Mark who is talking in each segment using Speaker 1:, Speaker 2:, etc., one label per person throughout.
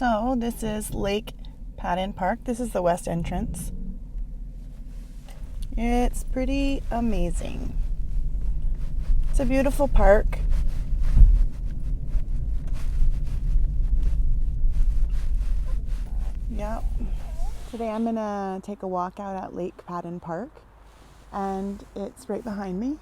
Speaker 1: So this is Lake Padden Park. This is the west entrance. It's pretty amazing. It's a beautiful park. Yep. Today I'm gonna take a walk out at Lake Padden Park, and it's right behind me,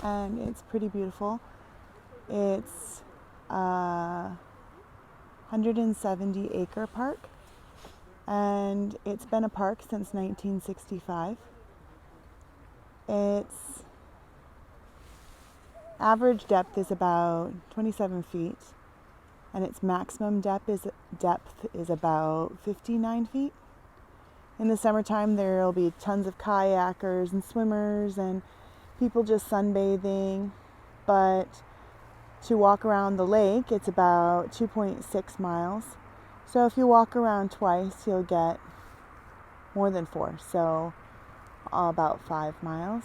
Speaker 1: and it's pretty beautiful. It's 170-acre park, and it's been a park since 1965. Its average depth is about 27 feet, and its maximum depth is about 59 feet. In the summertime, there will be tons of kayakers and swimmers and people just sunbathing, but to walk around the lake, it's about 2.6 miles. So if you walk around twice, you'll get more than 4, so about 5 miles.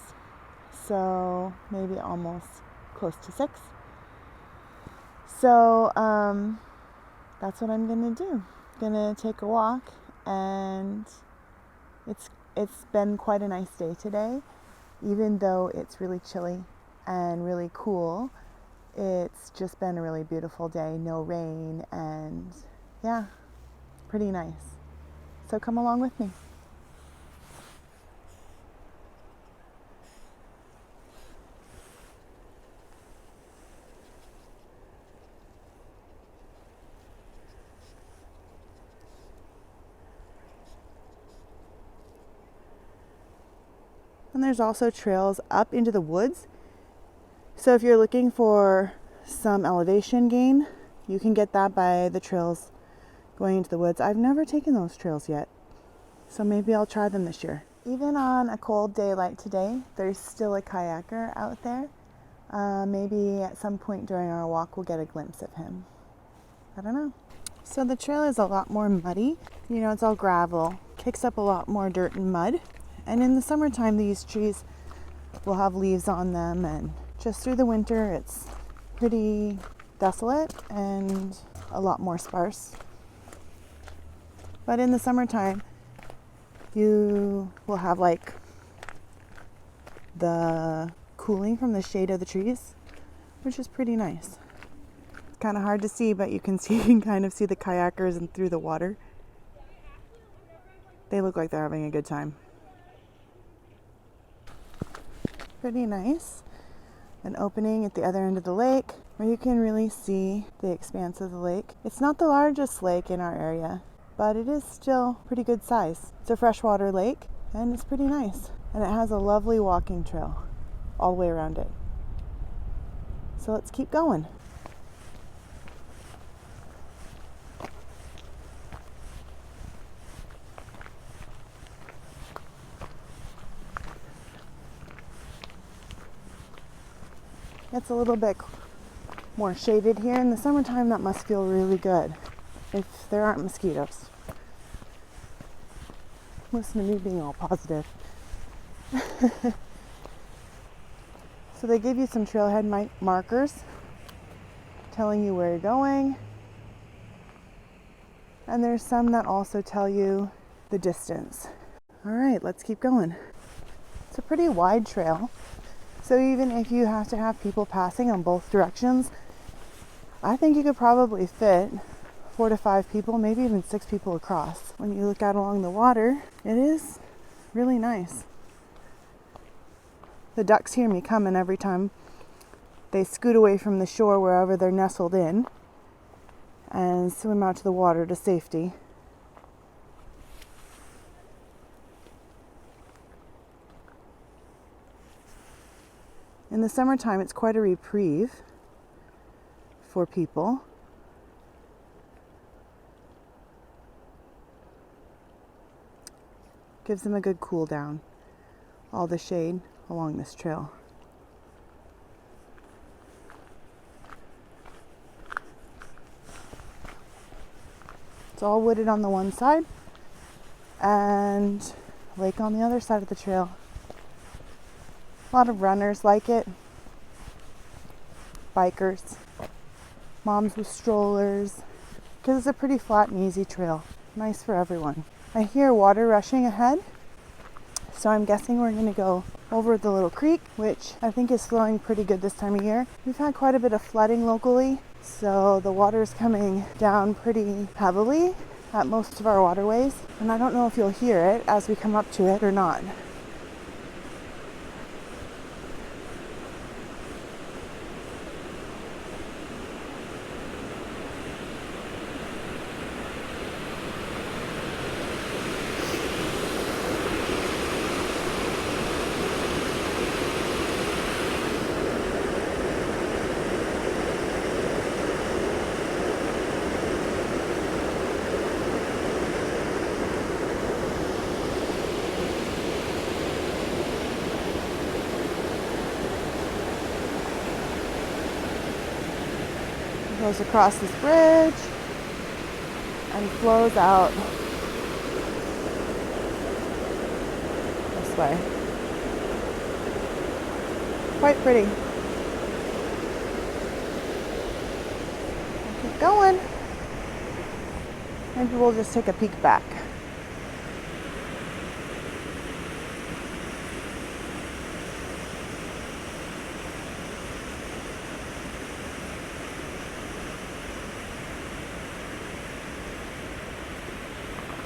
Speaker 1: So maybe almost close to 6. So that's what I'm gonna do. Gonna take a walk, and it's been quite a nice day today, even though it's really chilly and really cool. It's just been a really beautiful day, no rain, and yeah, pretty nice. So come along with me. And there's also trails up into the woods. So if you're looking for some elevation gain, you can get that by the trails going into the woods. I've never taken those trails yet, so maybe I'll try them this year. Even on a cold day like today, there's still a kayaker out there. Maybe at some point during our walk we'll get a glimpse of him. I don't know. So the trail is a lot more muddy. You know, it's all gravel. Kicks up a lot more dirt and mud. And in the summertime, these trees will have leaves on them, and just through the winter, it's pretty desolate and a lot more sparse. But in the summertime, you will have like the cooling from the shade of the trees, which is pretty nice. It's kind of hard to see, but you can kind of see the kayakers and through the water. They look like they're having a good time. Pretty nice. An opening at the other end of the lake where you can really see the expanse of the lake. It's not the largest lake in our area, but it is still pretty good size. It's a freshwater lake, and it's pretty nice. And it has a lovely walking trail all the way around it. So let's keep going. It's a little bit more shaded here. In the summertime, that must feel really good if there aren't mosquitoes. Listen to me being all positive. So they give you some trailhead markers telling you where you're going. And there's some that also tell you the distance. All right, let's keep going. It's a pretty wide trail. So even if you have to have people passing on both directions, I think you could probably fit 4 to 5 people, maybe even 6 people across. When you look out along the water, it is really nice. The ducks hear me coming every time they scoot away from the shore wherever they're nestled in and swim out to the water to safety. In the summertime, it's quite a reprieve for people. Gives them a good cool down, all the shade along this trail. It's all wooded on the one side and lake on the other side of the trail. A lot of runners like it, bikers, moms with strollers, because it's a pretty flat and easy trail. Nice for everyone. I hear water rushing ahead, so I'm guessing we're going to go over the little creek, which I think is flowing pretty good this time of year. We've had quite a bit of flooding locally, so the water is coming down pretty heavily at most of our waterways, and I don't know if you'll hear it as we come up to it or not. Goes across this bridge and flows out this way. Quite pretty. Keep going. Maybe we'll just take a peek back.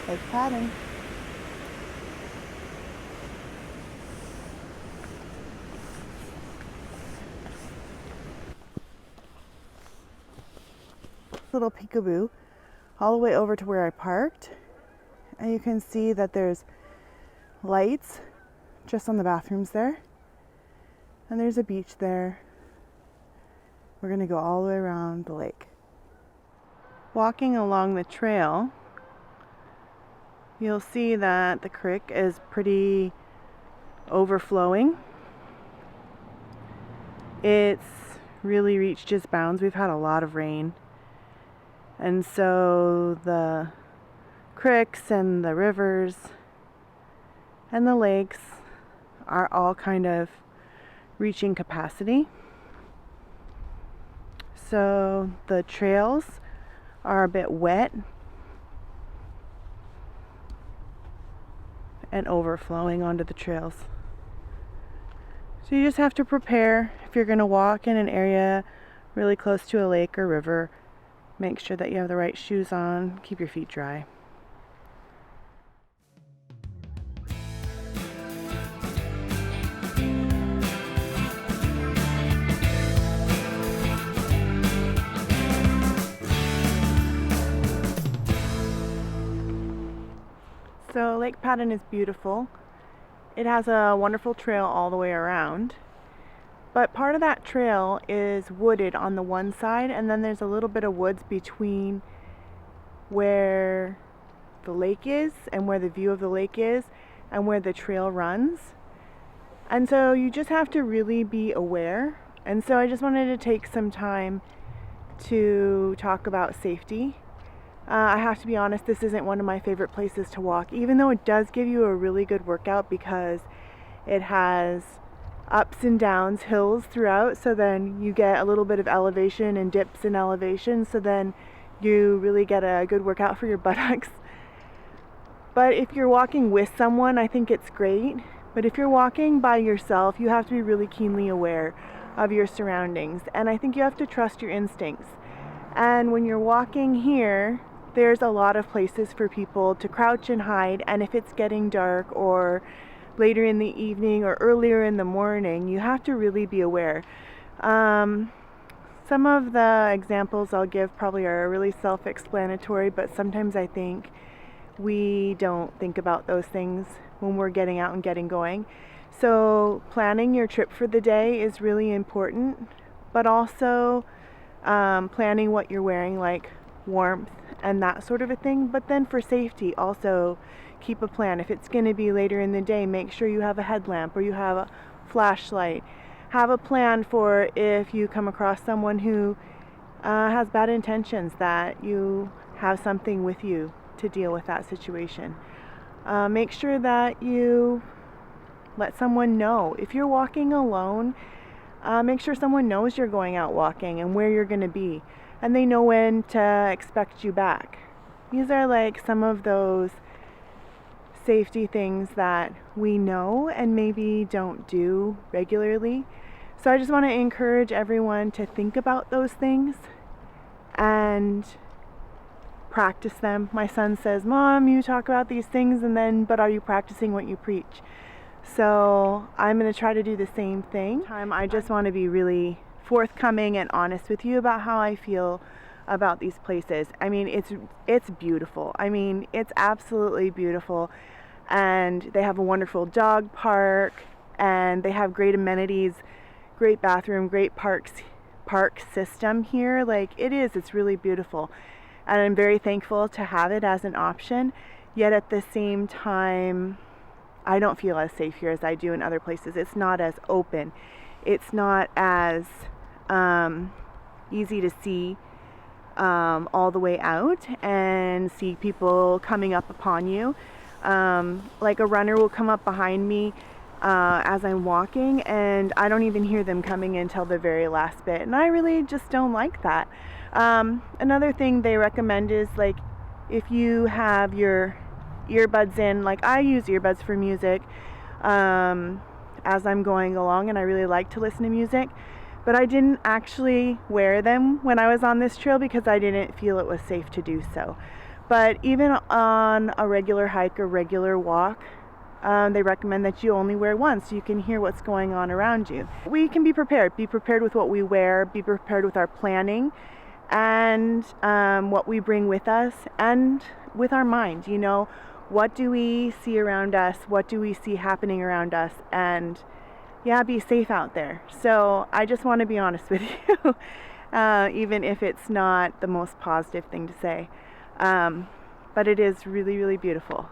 Speaker 1: Lake Padden. Little peekaboo all the way over to where I parked, and you can see that there's lights just on the bathrooms there, and there's a beach there. We're going to go all the way around the lake. Walking along the trail, you'll see that the creek is pretty overflowing. It's really reached its bounds. We've had a lot of rain, and so the creeks and the rivers and the lakes are all kind of reaching capacity. So the trails are a bit wet and overflowing onto the trails. So you just have to prepare. If you're going to walk in an area really close to a lake or river, make sure that you have the right shoes on, keep your feet dry. So Lake Padden is beautiful. It has a wonderful trail all the way around, but part of that trail is wooded on the one side, and then there's a little bit of woods between where the lake is and where the view of the lake is and where the trail runs. And so you just have to really be aware. And so I just wanted to take some time to talk about safety. I have to be honest, this isn't one of my favorite places to walk, even though it does give you a really good workout because it has ups and downs, hills throughout, so then you get a little bit of elevation and dips in elevation, so then you really get a good workout for your buttocks. But if you're walking with someone, I think it's great. But if you're walking by yourself, you have to be really keenly aware of your surroundings, and I think you have to trust your instincts. And when you're walking here, there's a lot of places for people to crouch and hide, and if it's getting dark or later in the evening or earlier in the morning, you have to really be aware. Some of the examples I'll give probably are really self-explanatory, but sometimes I think we don't think about those things when we're getting out and getting going. So planning your trip for the day is really important, but also planning what you're wearing, like warmth and that sort of a thing. But then for safety, also keep a plan. If it's going to be later in the day, make sure you have a headlamp or you have a flashlight. Have a plan for if you come across someone who has bad intentions, that you have something with you to deal with that situation. Make sure that you let someone know. If you're walking alone, make sure someone knows you're going out walking and where you're going to be. and they know when to expect you back. These are like some of those safety things that we know and maybe don't do regularly. So I just want to encourage everyone to think about those things and practice them. My son says, "Mom, you talk about these things but are you practicing what you preach?" So I'm going to try to do the same thing. I just want to be really forthcoming and honest with you about how I feel about these places. I mean, it's beautiful. I mean, it's absolutely beautiful. And they have a wonderful dog park, and they have great amenities, great bathroom, great park system here. Like, it's really beautiful. And I'm very thankful to have it as an option. Yet at the same time, I don't feel as safe here as I do in other places. It's not as open. It's not as easy to see all the way out and see people coming up upon you. Like a runner will come up behind me as I'm walking, and I don't even hear them coming until the very last bit, and I really just don't like that. Another thing they recommend is, like, if you have your earbuds in, like I use earbuds for music as I'm going along, and I really like to listen to music, but I didn't actually wear them when I was on this trail because I didn't feel it was safe to do so. But even on a regular hike or regular walk, they recommend that you only wear one so you can hear what's going on around you. We can be prepared with what we wear, be prepared with our planning, and what we bring with us, and with our mind. You know, what do we see around us? What do we see happening around us? And yeah, be safe out there. So I just want to be honest with you, even if it's not the most positive thing to say. But it is really, really beautiful.